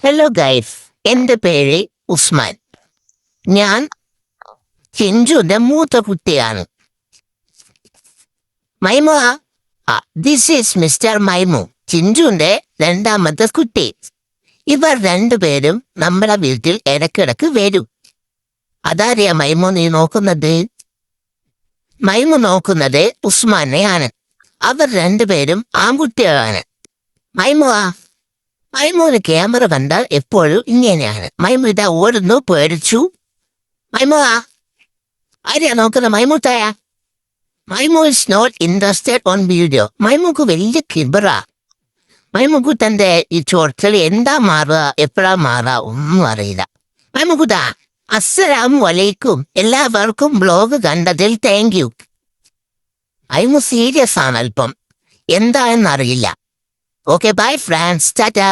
Hello guys, എൻ്റെ പേര് ഉസ്മാൻ. ഞാൻ ചിഞ്ചുന്റെ മൂത്ത കുട്ടിയാണ്. Maimu, this is mister Maimu, ചിഞ്ചുന്റെ രണ്ടാമത്തെ കുട്ടി. ഇവർ രണ്ടുപേരും നമ്മുടെ വീട്ടിൽ ഇടയ്ക്കിടയ്ക്ക് വരും. അതാരെയാ മൈമു നീ നോക്കുന്നത്? മൈമു നോക്കുന്നത് ഉസ്മാനെയാണ്. അവർ രണ്ടുപേരും ആൺകുട്ടികളാണ്. മൈമൂന് ക്യാമറ കണ്ടാൽ എപ്പോഴും ഇങ്ങനെയാണ്. മൈമു ഇതാ ഓടുന്നു, പേടിച്ചു. മൈമു, ആരെയാ നോക്കുന്നത്? മൈമൂത്തായ. Maimu is not interested on video. മൈമുക്ക് വലിയ കിബറാ. മൈമുക്ക് തന്റെ ഈ ചോർച്ചൽ എന്താ മാറുക, എപ്പോഴാ മാറുക ഒന്നും അറിയില്ല. മൈമുക്കുതാ, അസ്സലാമു അലൈക്കും. എല്ലാവർക്കും ബ്ലോഗ് കണ്ടതിൽ താങ്ക് യു. മൈമു സീരിയസ് ആണ് അല്പം, എന്താണെന്നറിയില്ല. Okay, bye friends. Ta-ta.